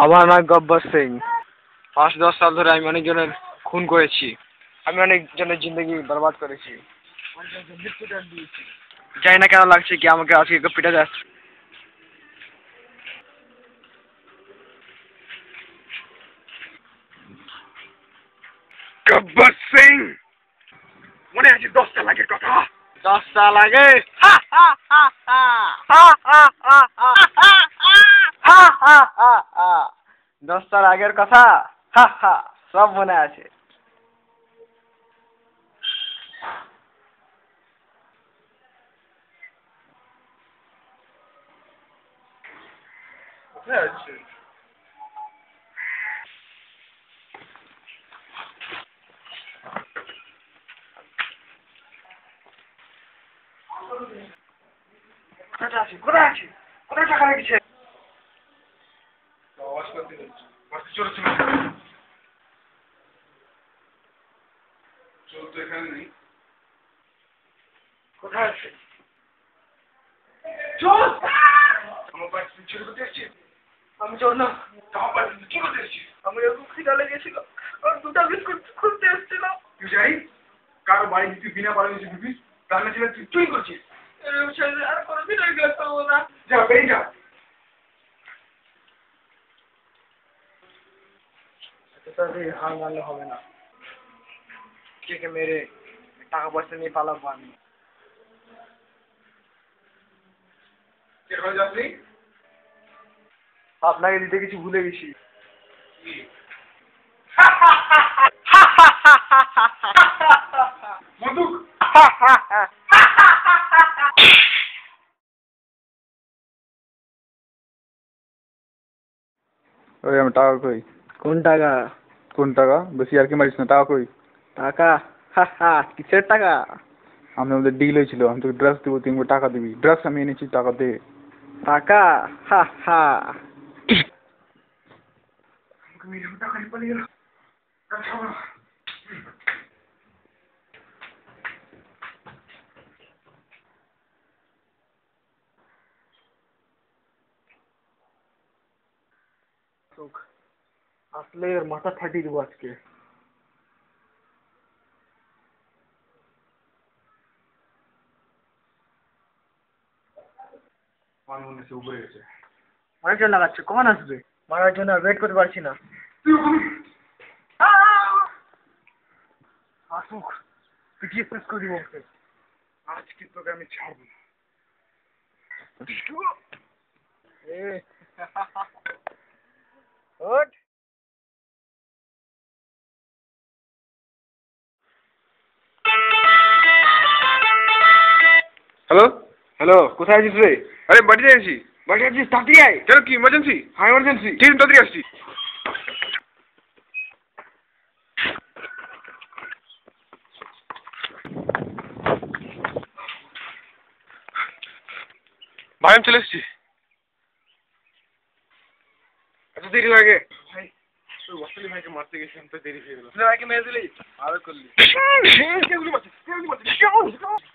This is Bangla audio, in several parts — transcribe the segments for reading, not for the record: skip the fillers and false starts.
আমার নাম গব্বর সিং। 5-10 সাল ধরে আমি অনেকজনের খুন করেছি। আমি অনেকজনের জিন্দগি বরবাদ করেছি। জানি না কেন লাগছে কি আমাকে আজকে কেউ পিটাতে আসছে। গব্বর সিং, মনে আছে 10 সাল আগের কথা? 10 সাল আগে 10 সাল আগের কথা সব মনে আছে। কোথায় আছে? কোথায় আছে? কোথায় আছে? কোথায় টাকা রেখেছে? আওয়াজ করতে হচ্ছে। বাড়ি চলো চলো। চলো তো এখানে নেই। কোথায় আছে? চল। আমার বাড়ি তুমি চলে কোথায় এসেছি? আমি চল না। আমার বাড়ি তুমি চলে কোথায় এসেছি? আমি এরকম খিদা লেগেছিল। আর 2টা বিস্কুট খুঁজতে এসেছিলাম। তুই যাই কারো বাড়ি তুই বিনা পারমিশনে ঢুকিস, তাহলে ছেলে তুই চুরি করছিস। এরকম ছেলে আর কোনোদিন আমি বিয়ে করবো না। যা বেরিয়ে যা। হার মানলে হবে না। কে মেরে টাকা পয়সা নিয়ে পালাবো আমি। আপনাকে দিতে কিছু ভুলে গেছি। ওই আমি টাকা কই? কোন টাকা? কোন টাকা? বেশি আর কি মারিস না, টাকা কই? টাকা? কিসের টাকা? আমাদের ডিল হয়েছিল, আমি তোকে ড্রাগস দেবো, তুই আমাকে টাকা দিবি। ড্রাগস আমি এনেছি, টাকা দে। টাকা? টাকা নিয়ে পালিয়ে গেল। আসলে এর মাথা ফাটিয়ে দেবো আজকে। আমার মনে হচ্ছে উপরে গেছে। অনেকজন লাগাচ্ছে, কখন আসবে? মারার জন্য ওয়েট করতে পারছি না। আসুক, পিটিয়ে শেষ করে দিব ওকে। আজকে তোকে আমি ছাড়বো না। ওঠ। হ্যালো হ্যালো, কোথায় আছিস রে? আরে বাড়িতে আছি। বাড়ি আছিস? তাড়াতাড়ি আয়। কেন, কি ইমার্জেন্সি? হ্যাঁ, এমার্জেন্সি। ঠিক আছে, তাড়াতাড়ি আসছি। ভাই আমি চলে এসেছি। এত দেরি লাগে? ভাই ওই ওয়াসলি ভাইকে মারতে গেছিলাম তো দেরি হয়ে গেল। তুই ভাইকে মেরে দিলি? ভালো করলি।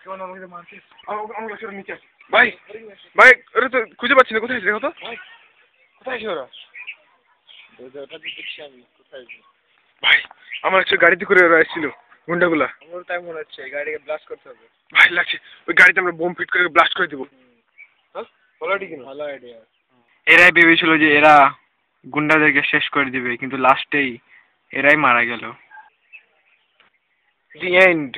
কেমন আমাকে মারছিস? আমাকে সেটা নিচে আছে। ভাই ভাই, ওরা তো খুঁজে পাচ্ছি না, কোথায় আছে দেখো তো। কোথায় আছে ওরা? ওটা দেখছি আমি। কোথায়? ভাই আমার হচ্ছে গাড়িতে করে ওরা এসেছিল, গুন্ডাগুলা। আমার তাই মনে হচ্ছে গাড়িকে ব্লাস্ট করতে হবে। ভাই লাগছে ওই গাড়িতে আমরা বোম ফিট করে ব্লাস্ট করে দেবো। ভালো আইডিয়া। এরাই ভেবেছিল যে এরা গুন্ডাদেরকে শেষ করে দিবে, কিন্তু লাস্টেই এরাই মারা গেল। The end.